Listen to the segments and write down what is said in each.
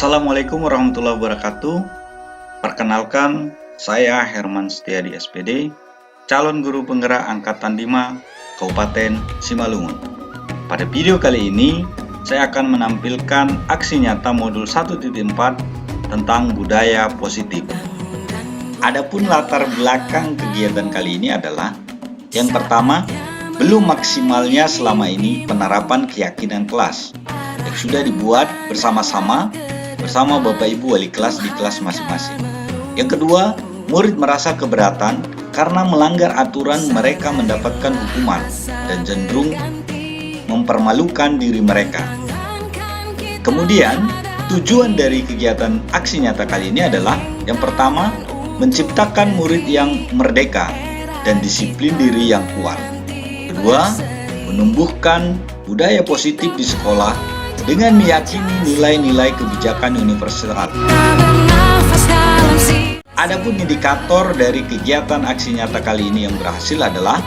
Assalamualaikum warahmatullahi wabarakatuh. Perkenalkan, saya Herman Setiadi SPD, calon guru penggerak Angkatan 5 Kabupaten Simalungun. Pada video kali ini, saya akan menampilkan aksi nyata modul 1.4 tentang budaya positif. Adapun latar belakang kegiatan kali ini adalah yang pertama, belum maksimalnya selama ini penerapan keyakinan kelas yang sudah dibuat bersama-sama Bapak Ibu wali kelas di kelas masing-masing. Yang kedua, murid merasa keberatan karena melanggar aturan mereka mendapatkan hukuman dan cenderung mempermalukan diri mereka. Kemudian, tujuan dari kegiatan aksi nyata kali ini adalah yang pertama, menciptakan murid yang merdeka dan disiplin diri yang kuat. Kedua, menumbuhkan budaya positif di sekolah dengan meyakini nilai-nilai kebijakan universal. Adapun indikator dari kegiatan aksi nyata kali ini yang berhasil adalah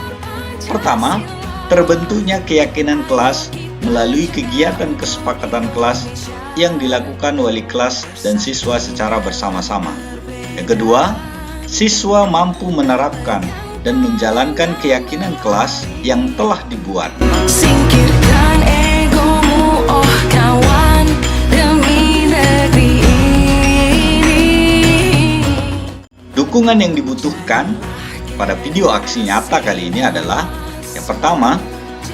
pertama, terbentuknya keyakinan kelas melalui kegiatan kesepakatan kelas yang dilakukan wali kelas dan siswa secara bersama-sama. Yang kedua, siswa mampu menerapkan dan menjalankan keyakinan kelas yang telah dibuat. Singkirkan egomu, oh kawan, demi negeri ini. Dukungan yang dibutuhkan pada video aksi nyata kali ini adalah yang pertama,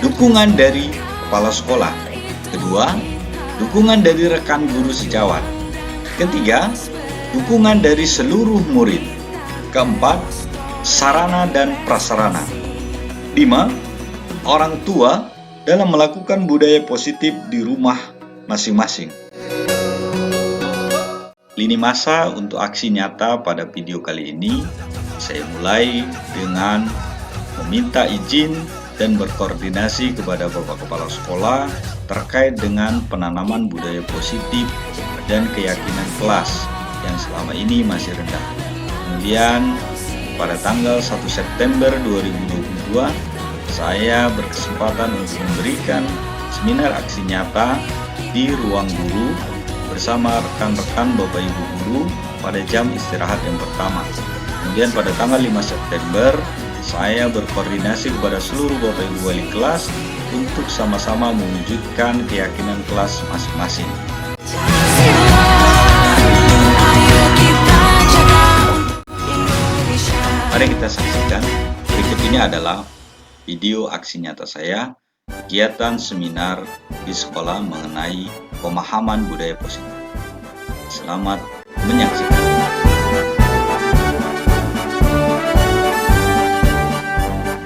dukungan dari kepala sekolah. Kedua, dukungan dari rekan guru sejawat. Ketiga, dukungan dari seluruh murid. Keempat, sarana dan prasarana. 5. Orang tua dalam melakukan budaya positif di rumah masing-masing. Lini masa untuk aksi nyata pada video kali ini, saya mulai dengan meminta izin dan berkoordinasi kepada Bapak Kepala Sekolah terkait dengan penanaman budaya positif dan keyakinan kelas yang selama ini masih rendah. Kemudian pada tanggal 1 September 2022, saya berkesempatan untuk memberikan seminar aksi nyata di ruang guru bersama rekan-rekan Bapak Ibu guru pada jam istirahat yang pertama. Kemudian pada tanggal 5 September, saya berkoordinasi kepada seluruh Bapak Ibu wali kelas untuk sama-sama mewujudkan keyakinan kelas masing-masing. Mari kita saksikan, berikut ini adalah video aksi nyata saya, kegiatan seminar di sekolah mengenai pemahaman budaya positif. Selamat menyaksikan.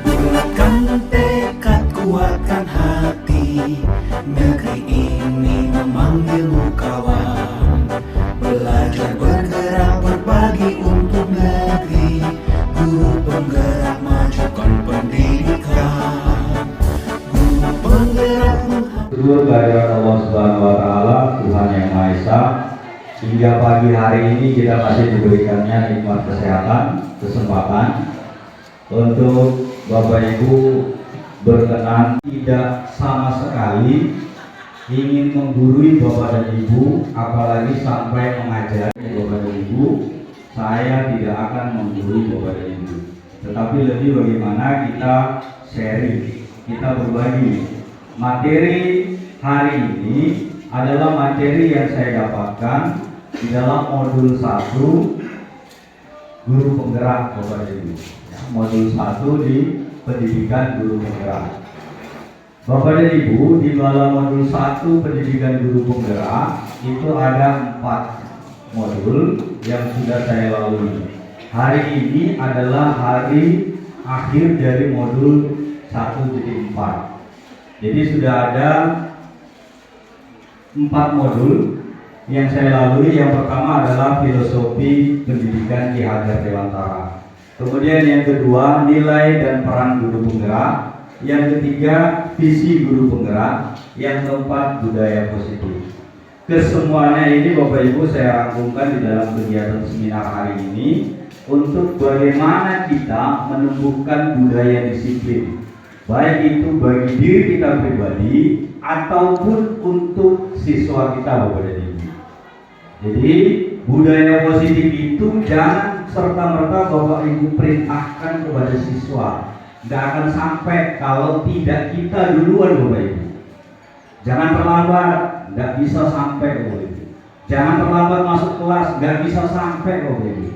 Bulatkan tekad, kuatkan hati, negeri ini memanggilmu kawan. Belajar bergerak berbagi untuk negeri, guru penggerak majukan pendidikan. Guru penggerak Turut kehadirat Allah Subhanahu wa Ta'ala, Tuhan Yang Maha Esa, hingga pagi hari ini kita masih diberikannya nikmat kesehatan, kesempatan untuk Bapak Ibu berkenan tidak sama sekali ingin menggurui Bapak dan Ibu, apalagi sampai mengajari Bapak dan Ibu. Saya tidak akan menggurui Bapak dan Ibu, tetapi lebih bagaimana kita sharing, kita berbagi. Materi hari ini adalah materi yang saya dapatkan di dalam modul 1 guru penggerak Bapak dan Ibu. Modul 1 di pendidikan guru penggerak. Bapak dan Ibu, di dalam modul 1 pendidikan guru penggerak itu ada 4 modul yang sudah saya lalui. Hari ini adalah hari akhir dari modul 1.4. Jadi sudah ada 4 modul yang saya lalui. Yang pertama adalah filosofi pendidikan Ki Hajar Dewantara. Kemudian yang kedua, nilai dan peran guru penggerak. Yang ketiga, visi guru penggerak. Yang keempat, budaya positif. Kesemuanya ini Bapak Ibu saya rangkumkan di dalam kegiatan seminar hari ini untuk bagaimana kita menumbuhkan budaya disiplin, baik itu bagi diri kita pribadi ataupun untuk siswa kita, Bapak dan Ibu. Jadi budaya positif itu jangan serta-merta Bapak Ibu perintahkan kepada siswa. Nggak akan sampai kalau tidak kita duluan Bapak Ibu. Jangan terlambat, nggak bisa sampai Bapak Ibu. Jangan terlambat masuk kelas, nggak bisa sampai Bapak Ibu.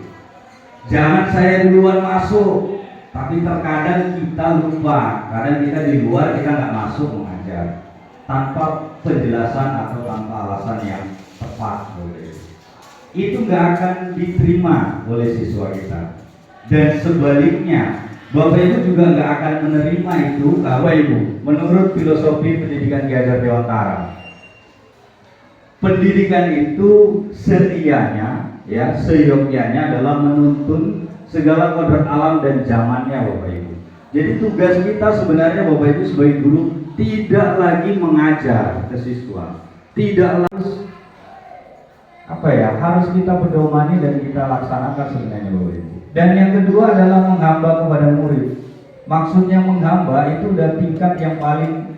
Jangan saya duluan masuk, tapi terkadang kita lupa. Kadang kita di luar, kita nggak masuk mengajar tanpa penjelasan atau tanpa alasan yang tepat Bapak Ibu. Itu nggak akan diterima oleh siswa kita. Dan sebaliknya, Bapak Ibu juga nggak akan menerima itu, Bapak Ibu. Menurut filosofi pendidikan Ki Hajar Dewantara, pendidikan itu setianya, ya, seyogyanya adalah menuntun segala kodrat alam dan zamannya, Bapak Ibu. Jadi tugas kita sebenarnya Bapak Ibu sebagai guru tidak lagi mengajar ke siswa, tidak lagi harus kita pedomani dan kita laksanakan sebenarnya Bapak Ibu. Dan yang kedua adalah menghamba kepada murid. Maksudnya menghamba itu udah tingkat yang paling,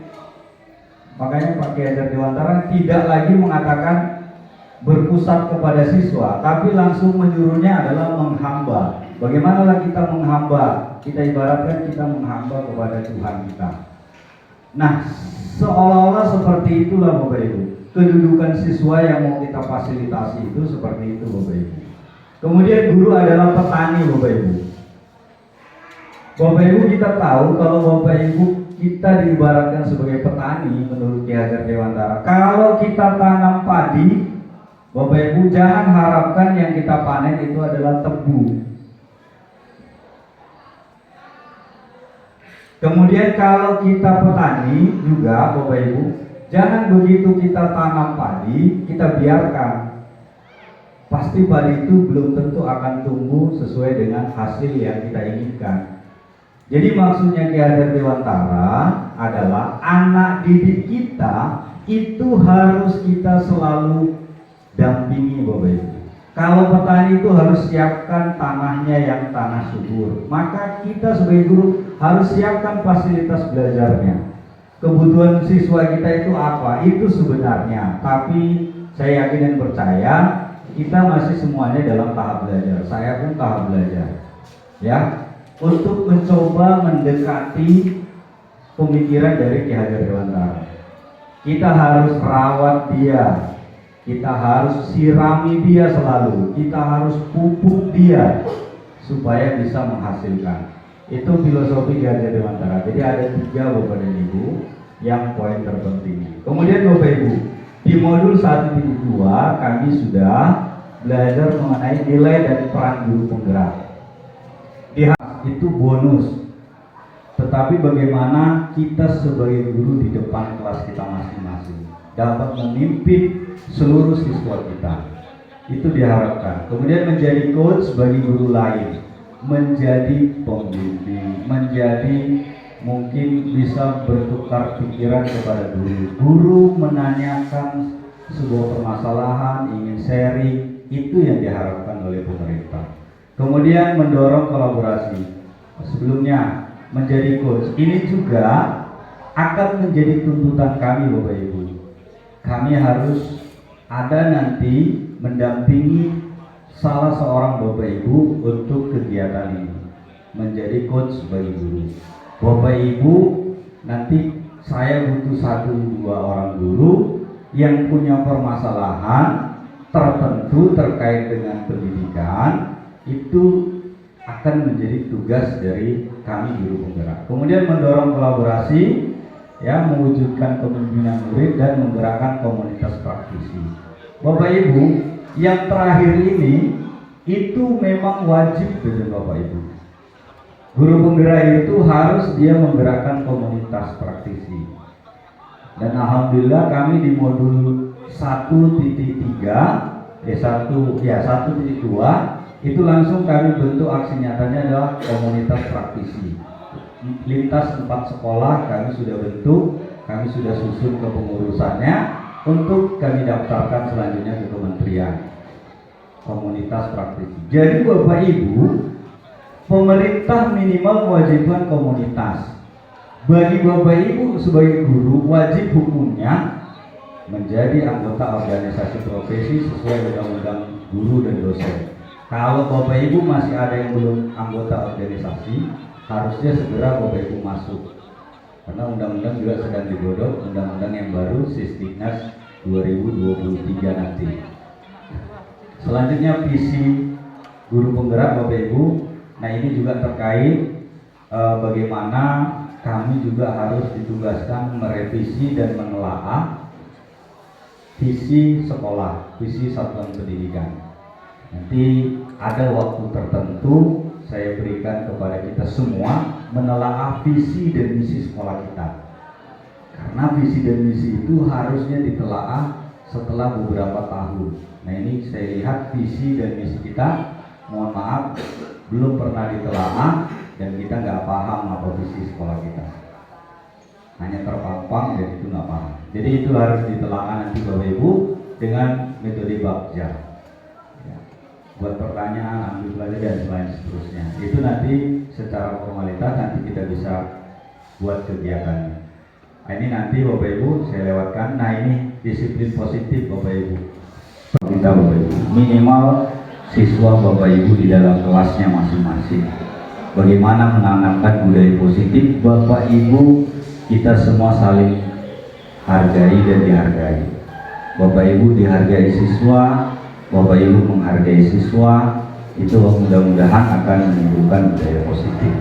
makanya Pak Ki Hajar Dewantara tidak lagi mengatakan berpusat kepada siswa, tapi langsung menyuruhnya adalah menghamba. Bagaimanalah kita menghamba? Kita ibaratkan kita menghamba kepada Tuhan kita. Nah, seolah-olah seperti itulah Bapak Ibu. Kedudukan siswa yang mau kita fasilitasi itu seperti itu Bapak Ibu. Kemudian guru adalah petani Bapak Ibu. Bapak Ibu kita tahu kalau Bapak Ibu kita diibaratkan sebagai petani menurut Ki Hajar Dewantara. Kalau kita tanam padi, Bapak Ibu jangan harapkan yang kita panen itu adalah tebu. Kemudian kalau kita petani juga Bapak Ibu, jangan begitu kita tanam padi, kita biarkan. Pasti padi itu belum tentu akan tumbuh sesuai dengan hasil yang kita inginkan. Jadi maksudnya Ki Hajar Dewantara adalah anak didik kita itu harus kita selalu dampingi Bapak Ibu. Kalau petani itu harus siapkan tanahnya yang tanah subur, maka kita sebagai guru harus siapkan fasilitas belajarnya. Kebutuhan siswa kita itu apa? Itu sebenarnya, tapi saya yakin dan percaya kita masih semuanya dalam tahap belajar. Saya pun tahap belajar, ya, untuk mencoba mendekati pemikiran dari Ki Hajar Dewantara. Kita harus rawat dia, kita harus sirami dia selalu, kita harus pupuk dia supaya bisa menghasilkan. Itu filosofi Ki Hajar Dewantara. Jadi ada 3 Bapak dan Ibu yang poin terpenting. Kemudian Bapak Ibu, di modul 1.2 kami sudah belajar mengenai nilai dan peran guru penggerak. Itu bonus. Tetapi bagaimana kita sebagai guru di depan kelas kita masing-masing dapat memimpin seluruh siswa kita. Itu diharapkan. Kemudian menjadi coach bagi guru lain, menjadi pembimbing, menjadi mungkin bisa bertukar pikiran kepada guru. Guru menanyakan sebuah permasalahan, ingin sharing, itu yang diharapkan oleh pemerintah. Kemudian mendorong kolaborasi. Sebelumnya menjadi coach, ini juga akan menjadi tuntutan kami Bapak Ibu. Kami harus ada nanti mendampingi salah seorang Bapak Ibu untuk kegiatan ini, menjadi coach bagi guru. Bapak Ibu, nanti saya butuh 1-2 orang guru yang punya permasalahan tertentu terkait dengan pendidikan, itu akan menjadi tugas dari kami guru penggerak. Kemudian mendorong kolaborasi, ya, mewujudkan kepemimpinan murid dan menggerakkan komunitas praktisi. Bapak Ibu, yang terakhir ini itu memang wajib bagi Bapak Ibu. Guru penggerak itu harus dia menggerakkan komunitas praktisi. Dan alhamdulillah kami di modul 1.3 1.2 itu langsung kami bentuk aksi nyatanya adalah komunitas praktisi. Lintas 4 sekolah kami sudah bentuk, kami sudah susun ke pengurusannya untuk kami daftarkan selanjutnya ke kementerian. Komunitas praktisi. Jadi Bapak Ibu, pemerintah minimal mewajibkan komunitas. Bagi Bapak Ibu sebagai guru wajib hukumnya menjadi anggota organisasi profesi sesuai undang-undang guru dan dosen. Kalau Bapak Ibu masih ada yang belum anggota organisasi, harusnya segera Bapak Ibu masuk. Karena undang-undang juga sedang digodok, undang-undang yang baru Sisdiknas 2023 nanti. Selanjutnya visi guru penggerak Bapak Ibu. Nah ini juga terkait bagaimana kami juga harus ditugaskan merevisi dan menelaah visi sekolah, visi satuan pendidikan. Nanti ada waktu tertentu saya berikan kepada kita semua menelaah visi dan misi sekolah kita. Karena visi dan misi itu harusnya ditelaah setelah beberapa tahun. Nah ini saya lihat visi dan misi kita, mohon maaf, belum pernah ditelaah dan kita nggak paham apa visi sekolah kita. Hanya terpampang dan itu nggak paham. Jadi itu harus ditelaah nanti Bapak Ibu dengan metode Bagja. Ya. Buat pertanyaan, ambil pelajaran dan lain seterusnya. Itu nanti secara formalitas nanti kita bisa buat kegiatannya. Nah, ini nanti Bapak Ibu saya lewatkan. Nah ini disiplin positif Bapak Ibu. Kita Bapak Ibu minimal siswa Bapak Ibu di dalam kelasnya masing-masing. Bagaimana menanamkan budaya positif Bapak Ibu, kita semua saling hargai dan dihargai. Bapak Ibu dihargai siswa, Bapak Ibu menghargai siswa, itu mudah-mudahan akan menimbulkan budaya positif.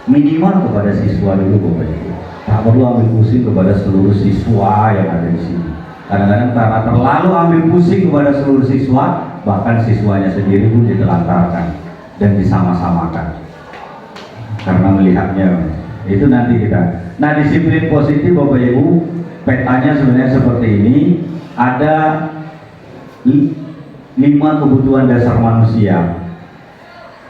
Minimal kepada siswa dulu Bapak Ibu. Tak perlu ambil pusing kepada seluruh siswa yang ada di sini. Kadang-kadang karena terlalu ambil pusing kepada seluruh siswa, bahkan siswanya sendiri pun ditelantarkan dan disama-samakan. Karena melihatnya itu nanti kita. Nah disiplin positif Bapak Ibu, petanya sebenarnya seperti ini. Ada 5 kebutuhan dasar manusia.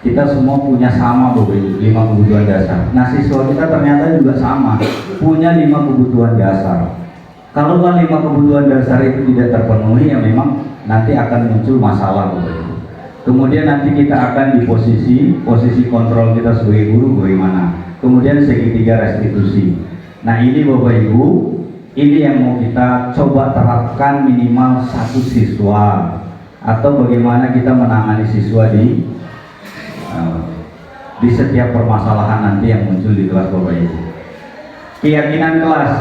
Kita semua punya sama Bapak Ibu, 5 kebutuhan dasar. Nah siswa kita ternyata juga sama, punya 5 kebutuhan dasar. Kalau 5 kebutuhan dasar itu tidak terpenuhi, ya memang nanti akan muncul masalah Bapak Ibu. Kemudian nanti kita akan di posisi kontrol kita sebagai guru bagaimana. Kemudian segitiga restitusi. Nah ini Bapak Ibu, ini yang mau kita coba terapkan minimal 1 siswa, atau bagaimana kita menangani siswa di setiap permasalahan nanti yang muncul di kelas Bapak Ibu. Keyakinan kelas,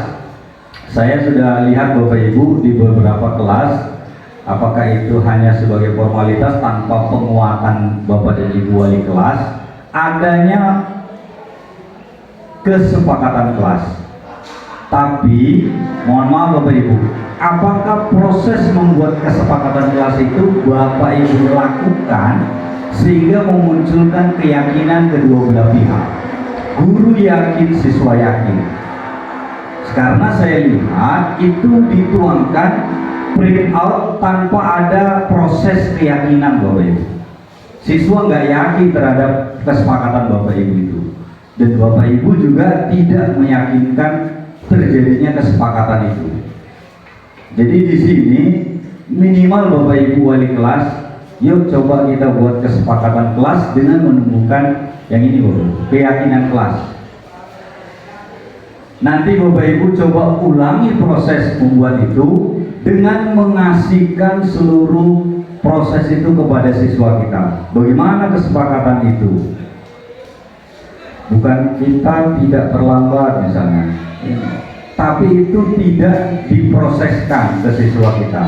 saya sudah lihat Bapak Ibu di beberapa kelas, apakah itu hanya sebagai formalitas tanpa penguatan Bapak dan Ibu wali kelas, adanya kesepakatan kelas. Tapi mohon maaf Bapak Ibu, apakah proses membuat kesepakatan kelas itu Bapak Ibu lakukan sehingga memunculkan keyakinan kedua belah pihak? Guru yakin, siswa yakin. Karena saya lihat itu dituangkan print out tanpa ada proses keyakinan Bapak Ibu. Siswa nggak yakin terhadap kesepakatan Bapak Ibu itu, dan Bapak Ibu juga tidak meyakinkan terjadinya kesepakatan itu. Jadi di sini minimal Bapak Ibu wali kelas, yuk coba kita buat kesepakatan kelas dengan menumbuhkan yang ini Bapak Ibu, keyakinan kelas. Nanti Bapak Ibu coba ulangi proses membuat itu dengan mengasihkan seluruh proses itu kepada siswa kita. Bagaimana kesepakatan itu? Bukan kita tidak terlambat misalnya, tapi itu tidak diproseskan ke siswa kita.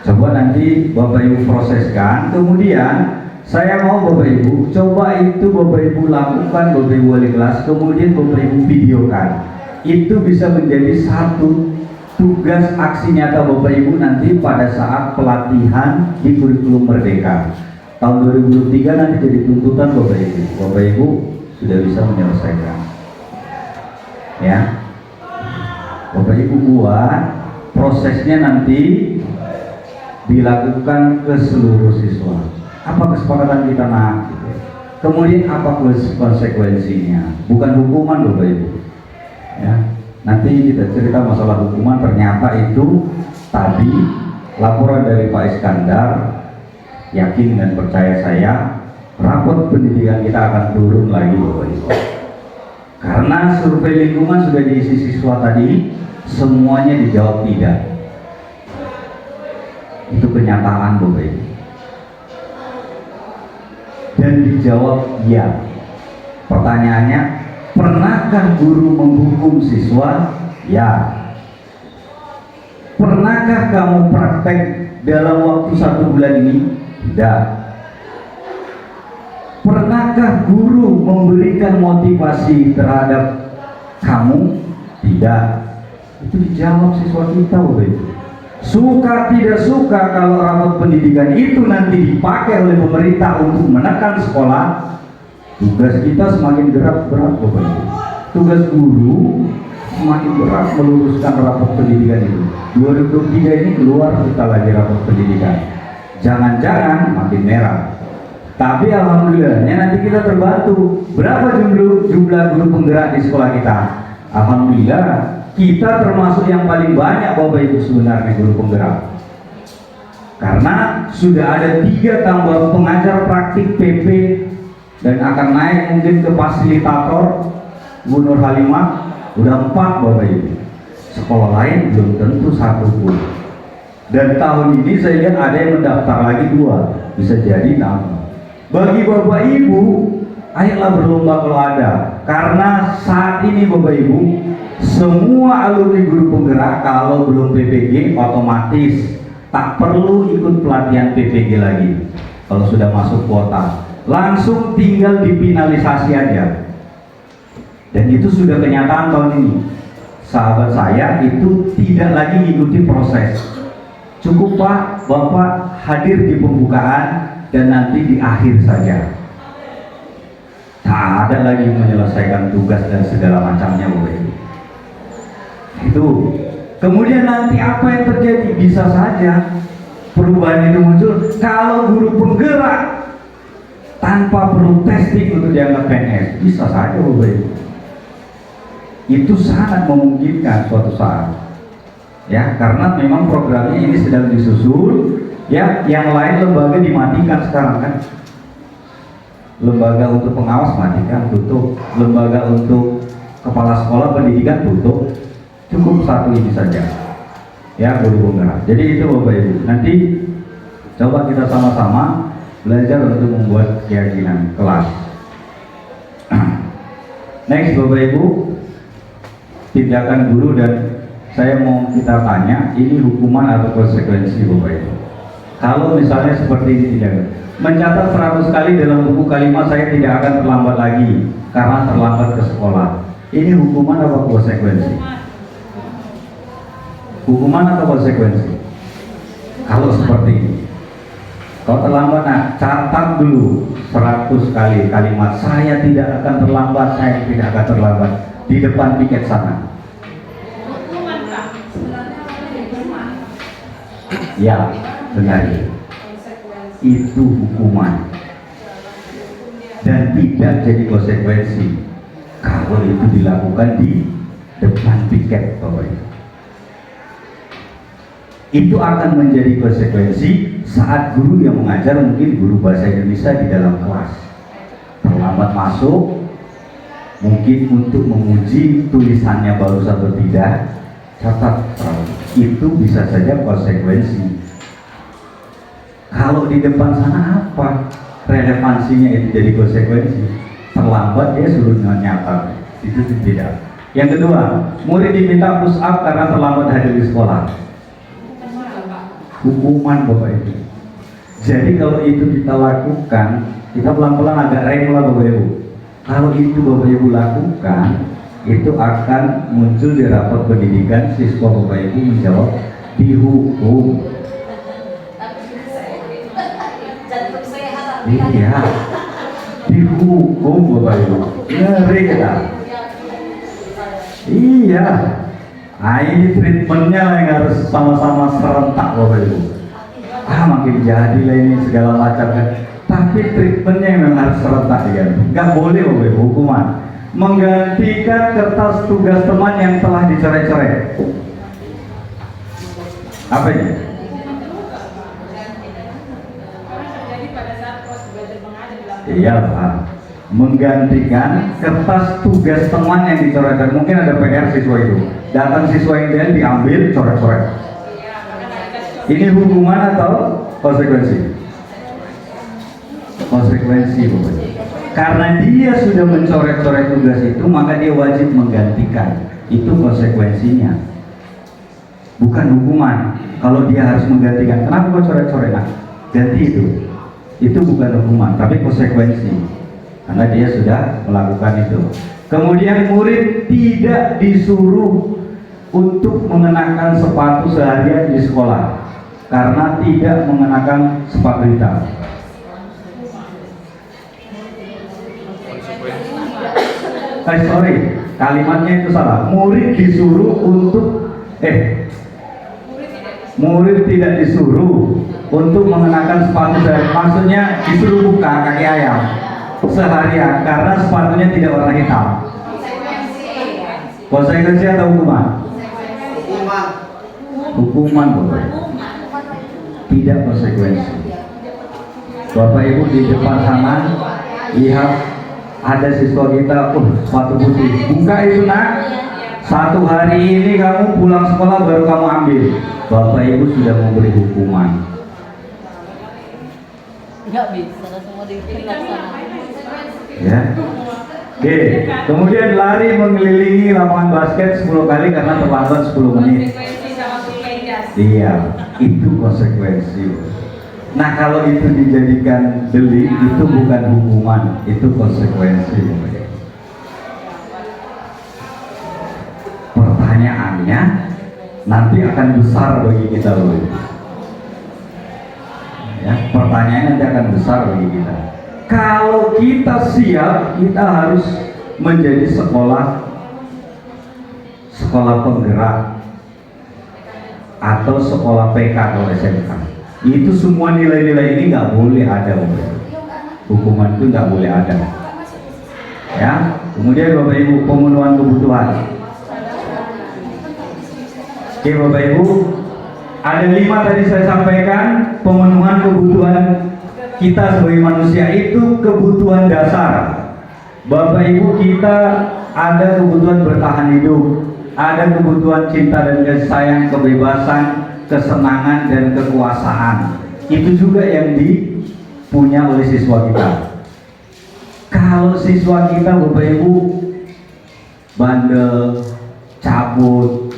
Coba nanti Bapak Ibu proseskan, kemudian saya mau Bapak Ibu coba itu Bapak Ibu lakukan, Bapak Ibu wali kelas, kemudian Bapak Ibu videokan. Itu bisa menjadi satu tugas aksi nyata Bapak Ibu nanti pada saat pelatihan di kurikulum Merdeka tahun 2023 nanti jadi tuntutan Bapak Ibu. Bapak Ibu sudah bisa menyelesaikan. Ya, Bapak Ibu buat prosesnya nanti dilakukan ke seluruh siswa. Apa kesepakatan kita nak? Kemudian apa konsekuensinya? Bukan hukuman Bapak Ibu. Ya, nanti kita cerita masalah hukuman. Ternyata itu tadi laporan dari Pak Iskandar, yakin dan percaya saya, rapot pendidikan kita akan turun lagi Bapak Ibu. Karena survei lingkungan sudah diisi siswa tadi, semuanya dijawab tidak. Itu kenyataan Bapak Ibu. Dan dijawab ya. Pertanyaannya, pernahkah guru menghukum siswa? Ya. Pernahkah kamu praktek dalam waktu 1 bulan ini? Tidak. Pernahkah guru memberikan motivasi terhadap kamu? Tidak. Itu dijawab siswa kita, Bapak Ibu. Suka tidak suka, kalau rapat pendidikan itu nanti dipakai oleh pemerintah untuk menekan sekolah, tugas kita semakin berat, Bapak Ibu. Tugas guru semakin berat meluruskan rapat pendidikan itu. 2023 ini keluar kita lagi rapat pendidikan. Jangan-jangan makin merah. Tapi alhamdulillahnya nanti kita terbantu. Berapa jumlah guru penggerak di sekolah kita? Alhamdulillah kita termasuk yang paling banyak Bapak Ibu sebenarnya guru penggerak. Karena sudah ada 3 tambah pengajar praktik PP dan akan naik mungkin ke fasilitator Bu Nur Halimah, udah 4 Bapak Ibu. Sekolah lain belum tentu 1 pun. Dan tahun ini saya lihat ada yang mendaftar lagi 2, bisa jadi tambah. Bagi Bapak Ibu, ayolah berlomba kalau ada. Karena saat ini Bapak Ibu, semua alumni guru penggerak kalau belum PPG otomatis tak perlu ikut pelatihan PPG lagi. Kalau sudah masuk kuota, langsung tinggal dipinalisasi aja. Dan itu sudah kenyataan tahun ini. Sahabat saya itu tidak lagi mengikuti proses. Cukup Pak, Bapak hadir di pembukaan dan nanti di akhir saja. Tak ada lagi menyelesaikan tugas dan segala macamnya Bapak Ibu. Itu. Kemudian nanti apa yang terjadi? Bisa saja perubahan itu muncul kalau guru penggerak tanpa perlu testing untuk dianggap PNS. Bisa saja Bapak Ibu. Itu sangat memungkinkan suatu saat. Ya, karena memang programnya ini sedang disusul. Ya, yang lain lembaga dimatikan sekarang kan. Lembaga untuk pengawas matikan, tutup. Lembaga untuk kepala sekolah pendidikan tutup. Cukup 1 ini saja. Ya, guru penggerak. Jadi itu Bapak Ibu. Nanti coba kita sama-sama belajar untuk membuat keyakinan kelas. Next Bapak Ibu, tindakan guru, dan saya mau kita tanya, ini hukuman atau konsekuensi Bapak Ibu? Kalau misalnya seperti ini tidak, mencatat 100 kali dalam buku kalimat saya tidak akan terlambat lagi karena terlambat ke sekolah. Ini hukuman atau konsekuensi? Hukuman atau konsekuensi? Kalau seperti ini, kalau terlambat, nah catat dulu 100 kali kalimat saya tidak akan terlambat, saya tidak akan terlambat di depan piket sana. Ya, benar. Itu hukuman dan tidak jadi konsekuensi kalau itu dilakukan di depan piket Bapak Ibu. Itu akan menjadi konsekuensi saat guru yang mengajar, mungkin guru bahasa Indonesia di dalam kelas terlambat masuk, mungkin untuk menguji tulisannya bagus atau tidak, catat. Itu bisa saja konsekuensi. Kalau di depan sana apa relevansinya itu jadi konsekuensi? Terlambat dia suruh nyatat, itu tidak. Yang kedua, murid diminta push up karena terlambat hadir di sekolah. Hukuman Bapak Ibu. Jadi kalau itu kita lakukan, kita pelan-pelan agak rem lah Bapak Ibu. Kalau itu Bapak Ibu lakukan, itu akan muncul di rapat pendidikan, siswa Bapak Ibu menjawab dihukum. Iya, dihukum Bapak Ibu. Ngeri kita. Iya. Nah ini treatmentnya yang harus sama-sama serentak Bapak Ibu. Makin jadi lah ini segala macam kan. Tapi treatmentnya yang harus serentak ya. Nggak boleh Bapak Ibu hukuman menggantikan kertas tugas teman yang telah dicoret-coret. Apa ini? Iya Pak. menggantikan kertas tugas teman yang dicoret-coret. Mungkin ada PR siswa itu, datang siswa yang diambil coret-coret. Ini hukuman atau konsekuensi? Konsekuensi, Bapak. Karena dia sudah mencoret-coret tugas itu, maka dia wajib menggantikan. Itu konsekuensinya, bukan hukuman. Kalau dia harus menggantikan, kenapa kau coret-coret? Nah, ganti itu bukan hukuman, tapi konsekuensi, karena dia sudah melakukan itu. Kemudian murid tidak disuruh untuk mengenakan sepatu seharian di sekolah karena tidak mengenakan sepatu hitam. Sorry, kalimatnya itu salah. Murid disuruh untuk murid tidak disuruh untuk mengenakan sepatu seharian. Maksudnya disuruh buka kaki ayam seharian karena sepatunya tidak warna hitam. Konsekuensi atau hukuman? Hukuman, Bapak. Tidak konsekuensi. Bapak Ibu di depan sana lihat ada siswa kita, sepatu putih, buka itu nak. 1 hari ini kamu pulang sekolah baru kamu ambil. Bapak Ibu sudah memberi hukuman. Nggak bisa, semua dilaksanakan. Ya. Oke. Kemudian lari mengelilingi lapangan basket 10 kali karena terlambat 10 menit. Iya, itu konsekuensi. Nah, kalau itu dijadikan delik, itu bukan hukuman, itu konsekuensi. Pertanyaannya nanti akan besar bagi kita loh. Ya, pertanyaannya nanti akan besar bagi kita. Kalau kita siap, kita harus menjadi sekolah penggerak atau sekolah PK atau SMK. Itu semua nilai-nilai ini nggak boleh ada, hukuman itu nggak boleh ada. Ya, kemudian Bapak Ibu, pemenuhan kebutuhan. Oke Bapak Ibu, ada 5 tadi saya sampaikan. Pemenuhan kebutuhan kita sebagai manusia itu kebutuhan dasar. Bapak Ibu, kita ada kebutuhan bertahan hidup, ada kebutuhan cinta dan kasih sayang, kebebasan, kesenangan dan kekuasaan. Itu juga yang dipunya oleh siswa kita. Kalau siswa kita Bapak Ibu bandel, cabut,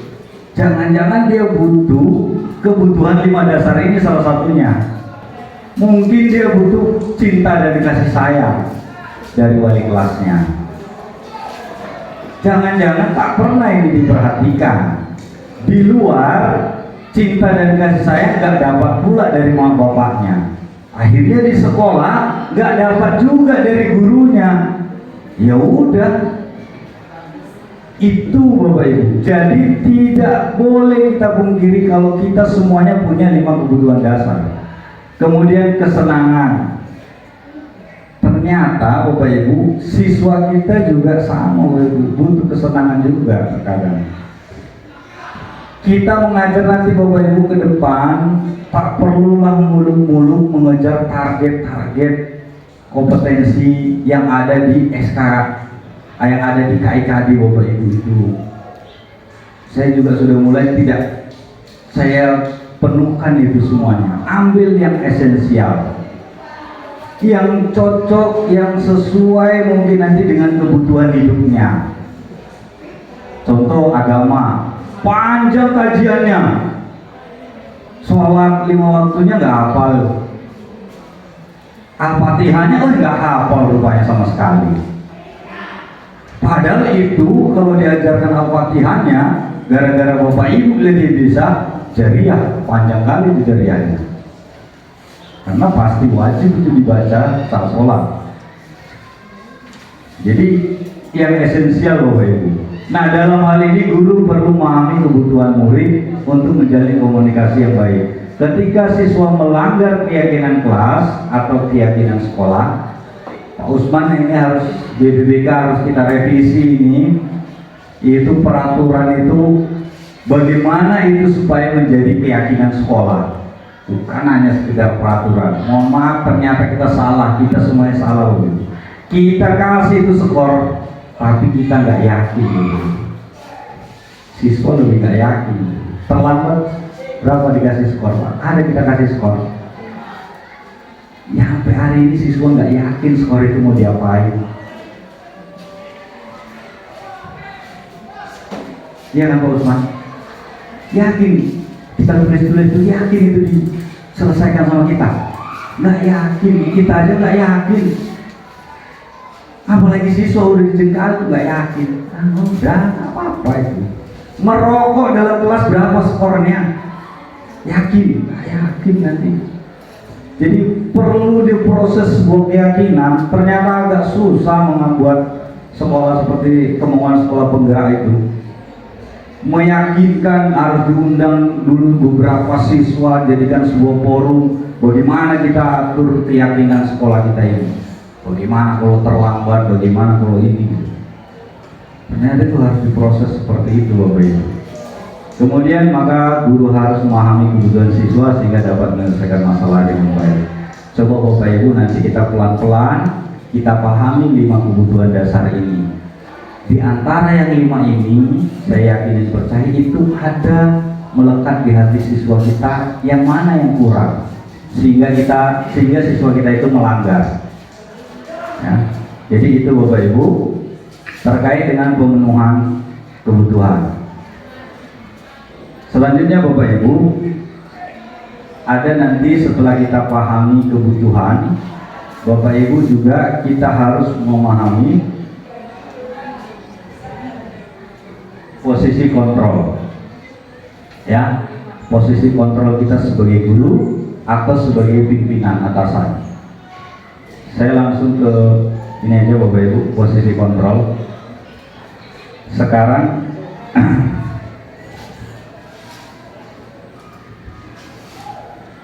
jangan-jangan dia butuh kebutuhan 5 dasar ini salah satunya. Mungkin dia butuh cinta dan kasih sayang dari wali kelasnya. Jangan-jangan tak pernah ini diperhatikan. Di luar, cinta dan kasih sayang gak dapat pula dari mama bapaknya. Akhirnya di sekolah gak dapat juga dari gurunya. Ya udah, itu Bapak Ibu. Jadi tidak boleh kita pungkiri kalau kita semuanya punya 5 kebutuhan dasar. Kemudian kesenangan. Ternyata Bapak Ibu, siswa kita juga sama Bapak Ibu, butuh kesenangan juga terkadang. Kita mengajar nanti Bapak Ibu ke depan, tak perlulah muluk-muluk mengejar target-target kompetensi yang ada di SK, yang ada di KIKD Bapak Ibu itu. Saya juga sudah mulai tidak saya penuhkan itu semuanya. Ambil yang esensial, yang cocok, yang sesuai mungkin nanti dengan kebutuhan hidupnya. Contoh agama, panjang kajiannya, sholat 5 waktunya nggak hafal, Al-Fatihahnya nggak hafal rupanya sama sekali. Padahal itu kalau diajarkan Al-Fatihahnya, gara-gara Bapak Ibu lebih bisa jariah, panjang kali itu jariahnya. Karena pasti wajib itu dibaca saat sholat. Jadi yang esensial Bapak Ibu. Nah, dalam hal ini guru perlu memahami kebutuhan murid untuk menjalin komunikasi yang baik. Ketika siswa melanggar keyakinan kelas atau keyakinan sekolah, Pak Usman ini harus, BBBK harus kita revisi ini. Itu peraturan itu bagaimana itu supaya menjadi keyakinan sekolah, bukan hanya sekedar peraturan. Mohon maaf, ternyata kita salah, kita semuanya salah. Kita kasih itu skor, tapi kita nggak yakin gitu. Siswa lebih nggak yakin. Terlambat berapa dikasih skor, Pak? Ada kita kasih skor. Ya sampai hari ini siswa nggak yakin skor itu mau diapain. Iya kan Pak Usman? Yakin kita tulis-tulis itu, yakin itu diselesaikan sama kita. Nggak yakin, kita aja nggak yakin. Apalagi siswa udah dijengkal nggak yakin. Udah apa-apa itu. Merokok dalam kelas berapa skornya? Yakin, nggak yakin nanti. Jadi perlu diproses sebuah keyakinan. Ternyata agak susah membuat sekolah seperti kemauan sekolah penggerak itu. Meyakinkan harus diundang dulu beberapa siswa, jadikan sebuah forum. Bagaimana kita atur keyakinan sekolah kita ini? Bagaimana kalau terlambat? Bagaimana kalau ini? Ternyata itu harus diproses seperti itu, Bapak Ibu. Kemudian maka guru harus memahami kebutuhan siswa sehingga dapat menyelesaikan masalah dengan baik. Coba Bapak Ibu nanti kita pelan-pelan kita pahami 5 kebutuhan dasar ini. Di antara yang 5 ini, saya yakin dan percaya itu ada melekat di hati siswa kita yang mana yang kurang, sehingga siswa kita itu melanggar. Ya. Jadi itu Bapak Ibu terkait dengan pemenuhan kebutuhan. Selanjutnya Bapak Ibu, ada nanti setelah kita pahami kebutuhan, Bapak Ibu juga kita harus memahami posisi kontrol. Ya, posisi kontrol kita sebagai guru atau sebagai pimpinan atasan. Saya langsung ke ini aja Bapak Ibu, posisi kontrol. Sekarang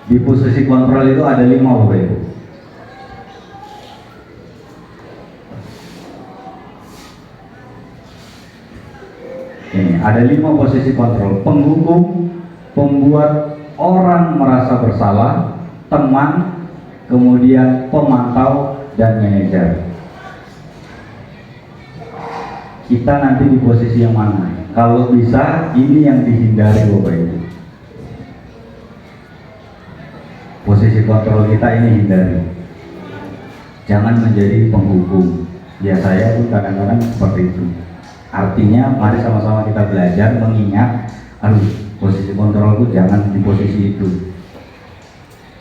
di posisi kontrol itu ada 5 Bapak Ibu. Ini ada 5 posisi kontrol: penghukum, pembuat orang merasa bersalah, teman, kemudian pemantau, dan manajer. Kita nanti di posisi yang mana? Kalau bisa ini yang dihindari Bapak Ibu. Posisi kontrol kita ini hindari. Jangan menjadi penghukum. Ya saya pun kadang-kadang seperti itu. Artinya mari sama-sama kita belajar mengingat, posisi kontrol itu jangan di posisi itu.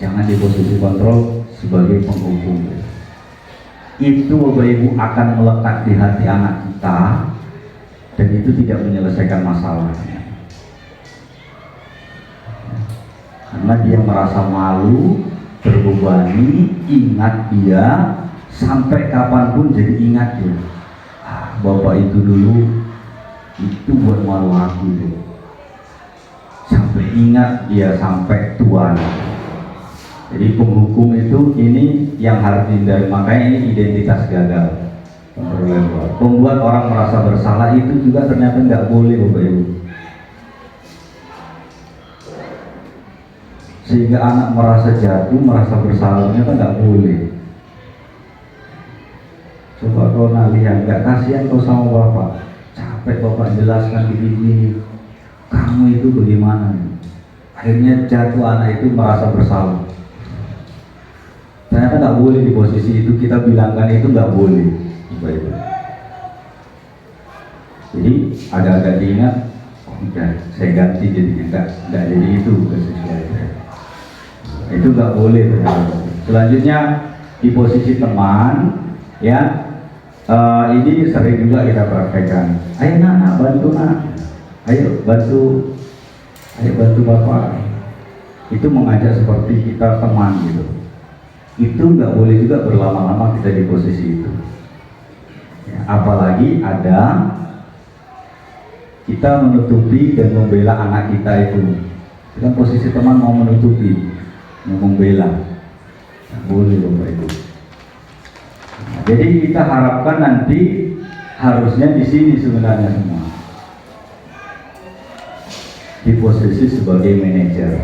Jangan di posisi kontrol sebagai penghukum. Itu Bapak Ibu akan melekat di hati anak kita dan itu tidak menyelesaikan masalah. Karena dia merasa malu, terbebani, ingat dia sampai kapanpun jadi ingat dia. Bapak itu dulu itu buat malu aku itu. Sampai ingat dia sampai tua. Jadi penghukum itu ini yang harus dihindari. Makanya ini identitas gagal. Membuat orang merasa bersalah itu juga ternyata nggak boleh Bapak Ibu. Sehingga anak merasa jatuh, merasa bersalah, ternyata nggak boleh. Coba kau lihat, nggak kasihan kau sama bapak, capek bapak jelaskan begini, kamu itu bagaimana? Akhirnya jatuh, anak itu merasa bersalah. Ternyata nggak boleh di posisi itu, kita bilangkan itu nggak boleh. Baik. Jadi agak-agak diingat, oh udah saya ganti jadinya, nggak jadi itu itu nggak boleh. Selanjutnya di posisi teman, ya. Ini sering juga kita praktekkan. Ayo nak bantu nak, ayo bantu bapak. Itu mengajak seperti kita teman gitu. Itu nggak boleh juga berlama-lama kita di posisi itu. Ya, apalagi ada kita menutupi dan membela anak kita itu. Dengan posisi teman mau menutupi, mau membela, nggak boleh Bapak Ibu. Jadi kita harapkan nanti harusnya di sini sebenarnya semua di posisi sebagai manajer.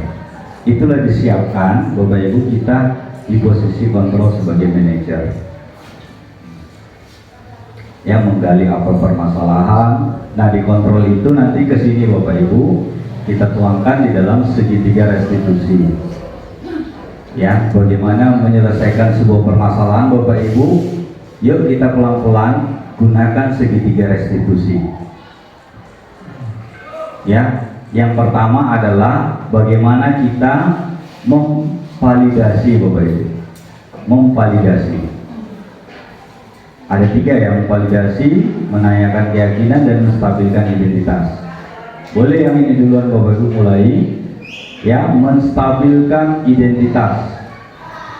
Itulah disiapkan Bapak Ibu kita di posisi kontrol sebagai manajer. ya menggali apa permasalahan. Nah, di kontrol itu nanti ke sini Bapak Ibu kita tuangkan di dalam segitiga restitusi. Ya, bagaimana menyelesaikan sebuah permasalahan Bapak Ibu? Yuk kita pelan-pelan gunakan segitiga restitusi. Ya, yang pertama adalah bagaimana kita memvalidasi Bapak Ibu. Memvalidasi. Ada 3 ya, memvalidasi, menanyakan keyakinan, dan menstabilkan identitas. Boleh yang ini duluan Bapak Ibu mulai. Ya, menstabilkan identitas.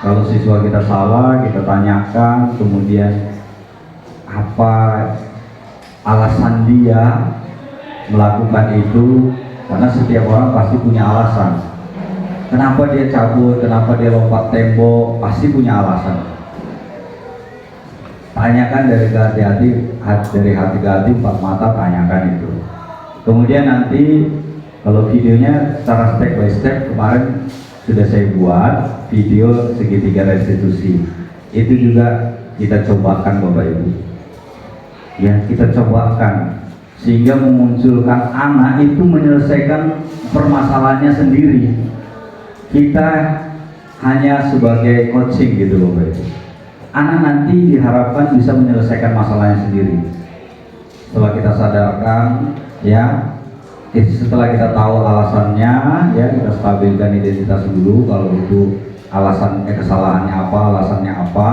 Kalau siswa kita salah, kita tanyakan, kemudian apa alasan dia melakukan itu, karena setiap orang pasti punya alasan. Kenapa dia cabut, kenapa dia lompat tembok, pasti punya alasan. Tanyakan dari hati-hati, dari hati ke hati, 4 mata, tanyakan itu. Kemudian nanti kalau videonya secara step by step, kemarin sudah saya buat video segitiga restitusi. Itu juga kita cobakan Bapak Ibu. Ya, kita cobakan sehingga memunculkan anak itu menyelesaikan permasalahannya sendiri. Kita hanya sebagai coaching gitu Bapak Ibu. Anak nanti diharapkan bisa menyelesaikan masalahnya sendiri. Setelah kita sadarkan, ya, setelah kita tahu alasannya, ya, kita stabilkan identitas dulu. Kalau itu alasannya, kesalahannya apa, alasannya apa.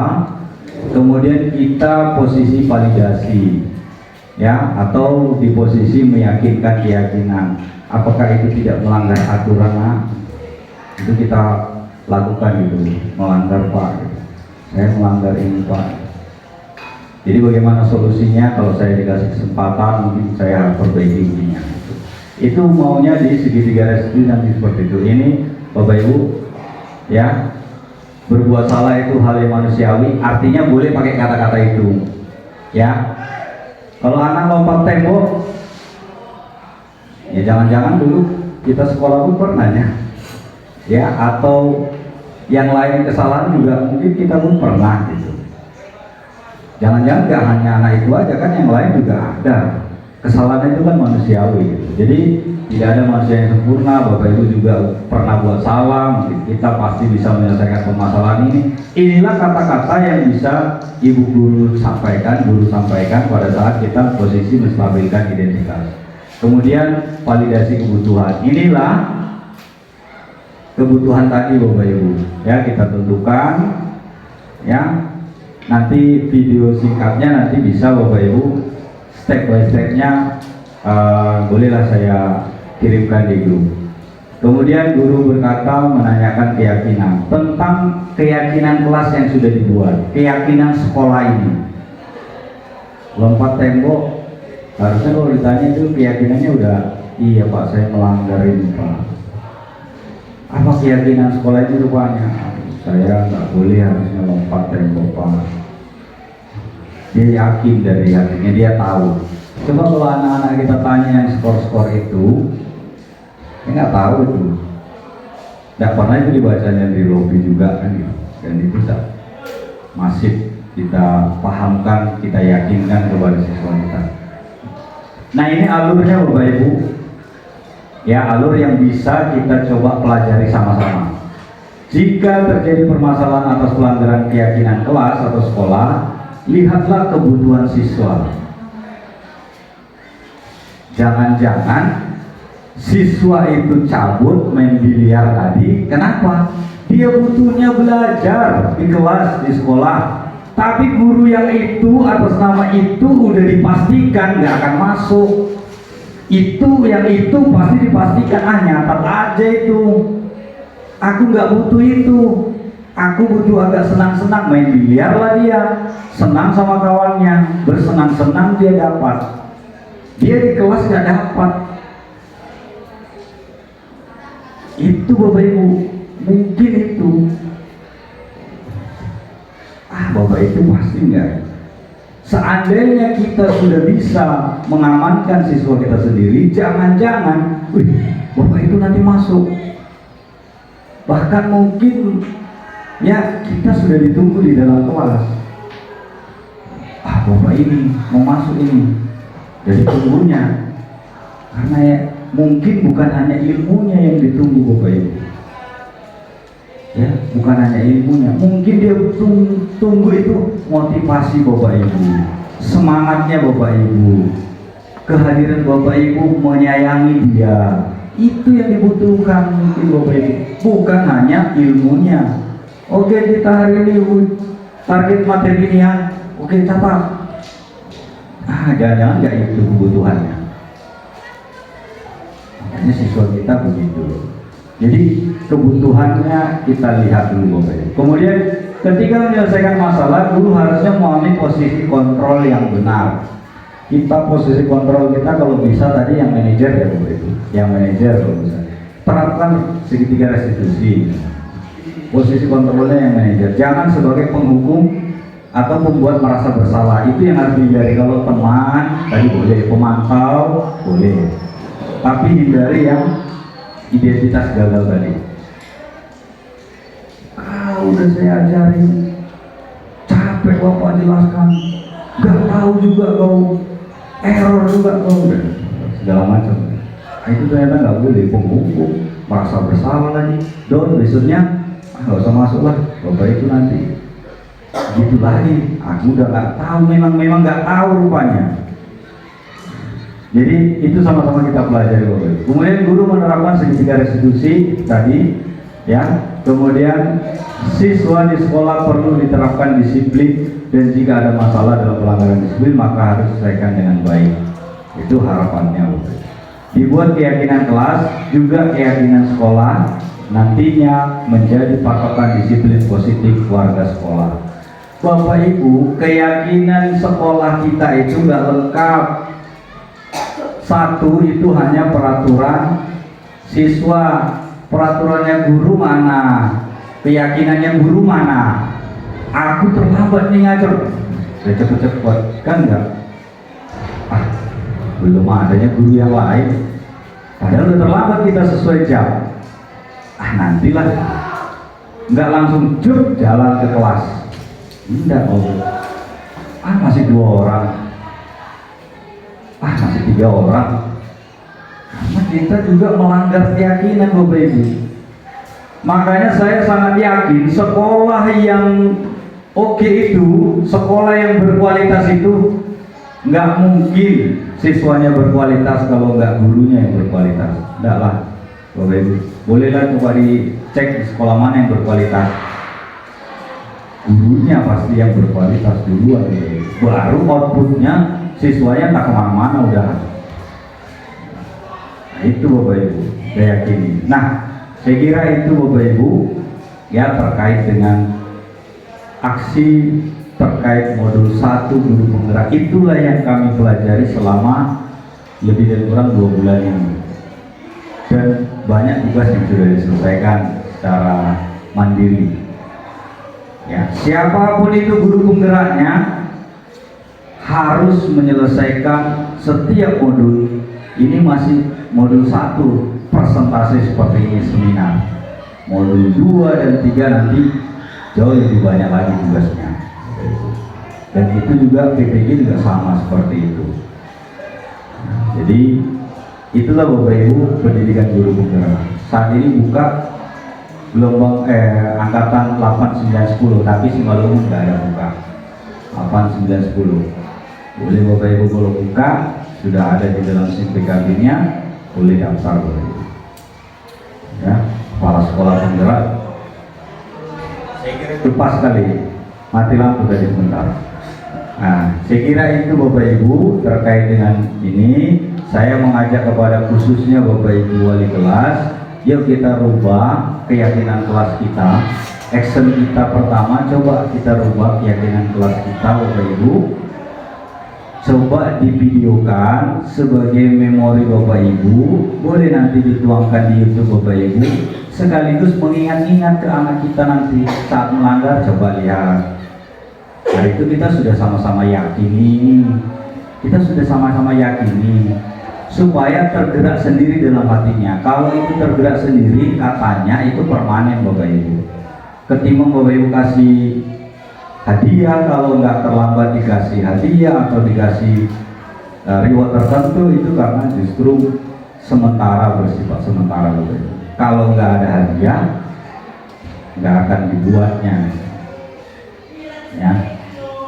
Kemudian kita posisi validasi, ya, atau di posisi meyakinkan keyakinan. Apakah itu tidak melanggar aturan? Nah, itu kita lakukan gitu, melanggar Pak. Gitu. Saya melanggar ini Pak. Jadi bagaimana solusinya? Kalau saya dikasih kesempatan, mungkin saya harus perbaiki ininya. Itu maunya di segitiga restitusi nanti seperti itu. Ini Bapak Ibu, ya, berbuat salah itu hal yang manusiawi. Artinya boleh pakai kata-kata itu, ya. Kalau anak lompat tembok, ya jangan-jangan dulu kita sekolah pun pernah ya, atau yang lain kesalahan juga mungkin kita pun pernah gitu. Jangan-jangan gak hanya anak itu aja kan, yang lain juga ada. Kesalahan itu kan manusiawi gitu. Jadi tidak ada manusia yang sempurna. Bapak Ibu juga pernah buat salah, mungkin kita pasti bisa menyelesaikan permasalahan ini. Inilah kata-kata yang bisa Ibu guru sampaikan pada saat kita posisi menstabilkan identitas. Kemudian validasi kebutuhan. Inilah kebutuhan tadi Bapak Ibu, ya, kita tentukan, ya. Nanti video singkatnya nanti bisa Bapak Ibu step by stepnya, bolehlah saya kirimkan di grup. Kemudian guru berkata menanyakan keyakinan tentang keyakinan kelas yang sudah dibuat, keyakinan sekolah ini. Lompat tembok, harusnya kalau ditanya itu keyakinannya udah, iya Pak, saya melanggar ini Pak. Apa keyakinan sekolah itu rupanya? Saya nggak boleh harusnya lompat tembok Pak. Dia yakin dari hatinya, dia tahu. Coba kalau anak-anak kita tanya yang skor-skor itu, dia nggak tahu itu. Nggak pernah itu dibacanya di lobby juga kan, dan itu masih kita pahamkan, kita yakinkan kepada siswa kita. Nah, ini alurnya Bapak Ibu. Ya, alur yang bisa kita coba pelajari sama-sama. Jika terjadi permasalahan atas pelanggaran keyakinan kelas atau sekolah, lihatlah kebutuhan siswa. Jangan-jangan siswa itu cabut main biliar tadi, kenapa? Dia butuhnya belajar di kelas, di sekolah. Tapi guru yang itu atas nama itu udah dipastikan nggak akan masuk. Itu yang itu pasti dipastikan, nyatat aja itu. Aku nggak butuh itu. Aku butuh agak senang-senang, main biliar lah dia. Senang sama kawannya, bersenang-senang dia dapat. Dia di kelas nggak dapat. Itu Bapak Ibu, mungkin itu. Bapak itu pasti enggak. Seandainya kita sudah bisa mengamankan siswa kita sendiri, jangan-jangan, Bapak itu nanti masuk. Bahkan mungkin, ya, kita sudah ditunggu di dalam kelas. bapak ini mau masuk ini, jadi tunggunya, karena ya mungkin bukan hanya ilmunya yang ditunggu bapak ibu, ya bukan hanya ilmunya, mungkin dia tunggu itu motivasi bapak ibu, semangatnya bapak ibu, kehadiran bapak ibu menyayangi dia, itu yang dibutuhkan mungkin bapak ibu, bukan hanya ilmunya. Oke, kita hari ini target materi ini ya, oke catat. Jangan-jangan nggak itu kebutuhannya. Makanya siswa kita begitu. Jadi kebutuhannya kita lihat dulu bapak ibu. Kemudian ketika menyelesaikan masalah, guru harusnya mengambil posisi kontrol yang benar. Kita posisi kontrol kita kalau bisa tadi yang manajer ya bapak ibu, yang manajer kalau bisa terapkan segitiga restitusi. Posisi kontrolnya yang manajer, jangan sebagai penghukum atau pembuat merasa bersalah. Itu yang harus dihindari. Kalau teman tadi boleh, pemantau boleh, tapi hindari yang identitas gagal tadi. Udah saya ajarin, capek bapak jelaskan, nggak tahu juga kau, error juga kau, segala macam. Itu ternyata nggak boleh, penghukum merasa bersalah lagi. Don besoknya nggak usah masuk lah, bapak itu nanti gitu lagi. Aku udah nggak tahu, memang nggak tahu rupanya. Jadi itu sama-sama kita pelajari bapak ibu. Kemudian guru menerapkan segitiga restitusi tadi, ya. Kemudian siswa di sekolah perlu diterapkan disiplin, dan jika ada masalah dalam pelanggaran disiplin maka harus diselesaikan dengan baik. Itu harapannya bapak ibu. Dibuat keyakinan kelas juga keyakinan sekolah nantinya menjadi patokan disiplin positif warga sekolah. Bapak ibu, keyakinan sekolah kita itu nggak lengkap. Satu itu hanya peraturan siswa, peraturannya guru mana, keyakinannya guru mana. Aku terlambat nih ngajar, udah cepet-cepet kan enggak? Belum adanya guru yang lain, padahal udah terlambat kita sesuai jam. Nantilah, nggak langsung jalan ke kelas, enggak masih 2 orang, masih 3 orang. Karena kita juga melanggar keyakinan bapak ibu. Makanya saya sangat yakin sekolah yang oke itu, sekolah yang berkualitas itu, nggak mungkin siswanya berkualitas kalau nggak gurunya yang berkualitas. Enggak lah bapak ibu, bolehlah coba dicek di sekolah mana yang berkualitas, gurunya pasti yang berkualitas duluan, baru outputnya siswanya tak kemana-mana udah. Nah, itu bapak ibu saya yakini. Nah, saya kira itu bapak ibu ya terkait dengan aksi terkait modul 1 guru penggerak. Itulah yang kami pelajari selama lebih dari kurang 2 bulan ini, dan banyak tugas yang sudah diselesaikan secara mandiri. Ya, siapapun itu guru penggeraknya harus menyelesaikan setiap modul. Ini masih modul 1 presentasi seperti ini seminar. Modul 2 dan 3 nanti jauh lebih banyak lagi tugasnya. Dan itu juga PPG juga sama seperti itu. Jadi itulah bapak ibu pendidikan guru penggerak. Saat ini buka gelombang angkatan 8, 9, 10, tapi Simalungun nggak ada buka 8, 9, 10. Boleh bapak ibu kalau buka, sudah ada di dalam SIM PKB-nya, boleh daftar bapak ibu. Ya, kepala sekolah penggerak. Saya kira itu pas sekali. Mati lampu tadi sebentar. Nah, saya kira itu bapak ibu terkait dengan ini. Saya mengajak kepada khususnya bapak ibu wali kelas, yuk kita rubah keyakinan kelas kita. Action kita pertama, coba kita rubah keyakinan kelas kita bapak ibu. Coba divideokan sebagai memori bapak ibu, boleh nanti dituangkan di YouTube bapak ibu, sekaligus mengingat-ingat ke anak kita nanti saat melanggar. Coba lihat. Nah, itu kita sudah sama-sama yakini, supaya tergerak sendiri dalam hatinya. Kalau itu tergerak sendiri, katanya itu permanen bapak ibu. Ketimbang bapak ibu kasih hadiah, kalau nggak terlambat dikasih hadiah atau dikasih reward tertentu, itu karena justru sementara, bersifat sementara. Kalau nggak ada hadiah, nggak akan dibuatnya ya.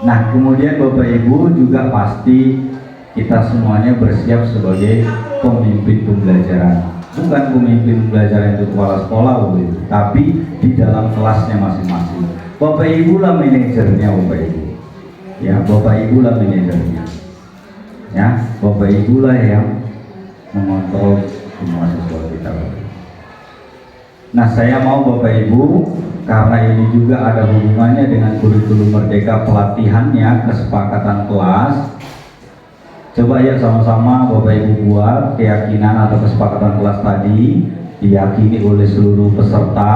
Nah, kemudian Bapak Ibu juga pasti kita semuanya bersiap sebagai pemimpin pembelajaran, bukan pemimpin pembelajaran itu kepala sekolah Bapak Ibu, tapi di dalam kelasnya masing-masing. Bapak Ibu lah manajernya Bapak Ibu ya, Bapak Ibu lah manajernya ya, Bapak Ibu lah yang mengontrol semua siswa kita. Nah, saya mau Bapak Ibu, karena ini juga ada hubungannya dengan kurikulum merdeka pelatihannya, kesepakatan kelas. Coba ya sama-sama Bapak Ibu buat keyakinan atau kesepakatan kelas tadi, diyakini oleh seluruh peserta,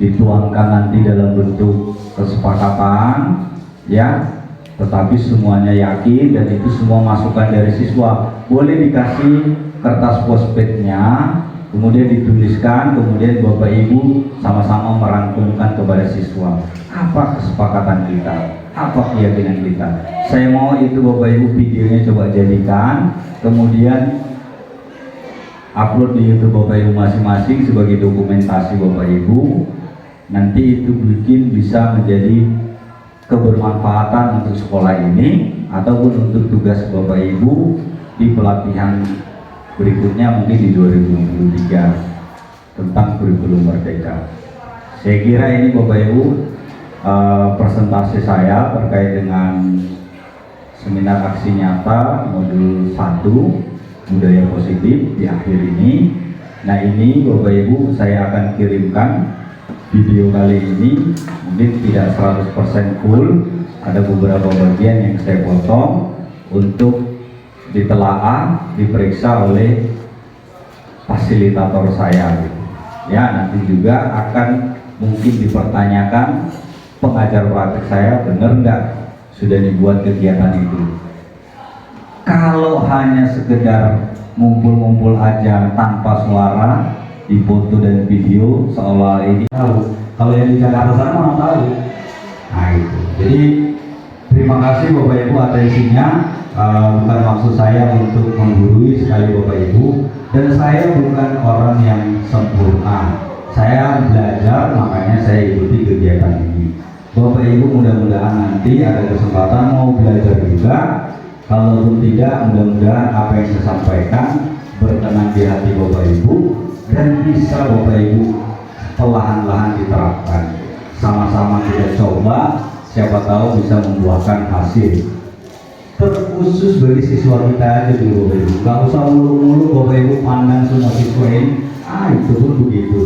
dituangkan nanti dalam bentuk kesepakatan ya, tetapi semuanya yakin dan itu semua masukan dari siswa. Boleh dikasih kertas postpetnya, kemudian dituliskan, kemudian Bapak Ibu sama-sama merangkumkan kepada siswa apa kesepakatan kita, apa keyakinan kita. Saya mau itu Bapak Ibu videonya coba jadikan, kemudian upload di YouTube Bapak Ibu masing-masing sebagai dokumentasi Bapak Ibu. Nanti itu bikin bisa menjadi kebermanfaatan untuk sekolah ini ataupun untuk tugas Bapak Ibu di pelatihan berikutnya, mungkin di 2023 tentang kurikulum merdeka. Saya kira ini Bapak Ibu presentasi saya terkait dengan seminar aksi nyata modul 1 budaya positif di akhir ini. Nah, ini Bapak Ibu saya akan kirimkan video kali ini, mungkin tidak 100% full, ada beberapa bagian yang saya potong untuk ditelaah, diperiksa oleh fasilitator saya gitu. Ya, nanti juga akan mungkin dipertanyakan pengajar praktek saya benar nggak sudah dibuat kegiatan itu. Kalau hanya sekedar ngumpul-ngumpul aja tanpa suara di foto dan video seolah ini tahu, kalau yang di Jakarta sana mana tahu. Nah itu, jadi terima kasih Bapak Ibu atensinya. Bukan maksud saya untuk menggurui sekali Bapak Ibu, dan saya bukan orang yang sempurna. Saya belajar, makanya saya ikuti kegiatan ini. Bapak Ibu mudah-mudahan nanti ada kesempatan mau belajar juga. Kalaupun tidak, mudah-mudahan apa yang saya sampaikan berkenan di hati Bapak Ibu dan bisa Bapak Ibu perlahan-lahan diterapkan. Sama-sama kita coba, siapa tahu bisa membuahkan hasil. Terkhusus bagi siswa kita aja dulu Bapak Ibu. Gak usah mulu-mulu Bapak Ibu pandang semua siswa ini, itu pun begitu,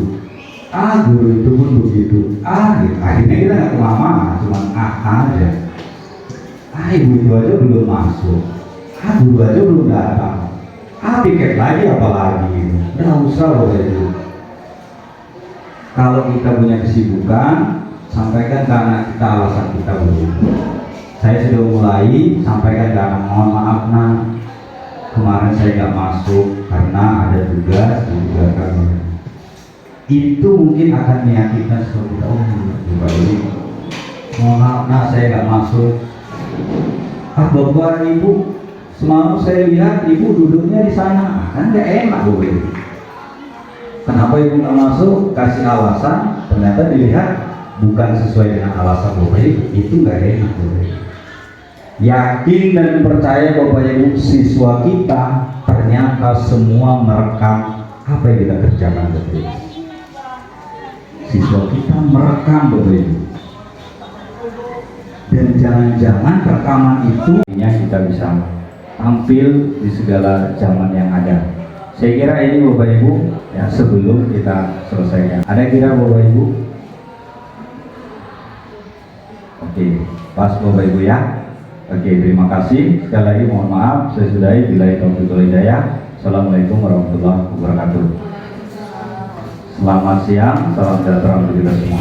guru itu pun begitu, gitu. Akhirnya kita gak kemana-mana, cuma aja. Ibu itu aja belum masuk, guru aja belum datang, tiket lagi apalagi. Gak usah Bapak Ibu. Kalau kita punya kesibukan, sampaikan karena kita alasan kita begitu. Saya sudah mulai sampaikan karena mohon maaf nah, kemarin saya nggak masuk karena ada tugas di belakang. Itu mungkin akan meyakinkan seperti Bapak ini. Mohon maaf nah, saya nggak masuk. Bapak Ibu, semalam saya lihat Ibu duduknya di sana, kan nggak enak Bapak Ibu. Kenapa Ibu nggak masuk? Kasih alasan, ternyata dilihat bukan sesuai dengan alasan Bapak Ibu, itu nggak enak Bapak Ibu. Yakin dan percaya Bapak Ibu, siswa kita ternyata semua merekam apa yang kita kerjakan Bapak Ibu. Siswa kita merekam Bapak Ibu. Dan jangan-jangan rekaman itu kita bisa tampil di segala zaman yang ada. Saya kira ini Bapak Ibu ya, sebelum kita selesaikan. Ada kira Bapak Ibu? Oke, pas Bapak Ibu ya. Oke, terima kasih. Sekali lagi mohon maaf, saya sudahi. Billahi taufiq wal hidayah. Assalamualaikum warahmatullahi wabarakatuh. Selamat siang, salam sejahtera untuk kita semua.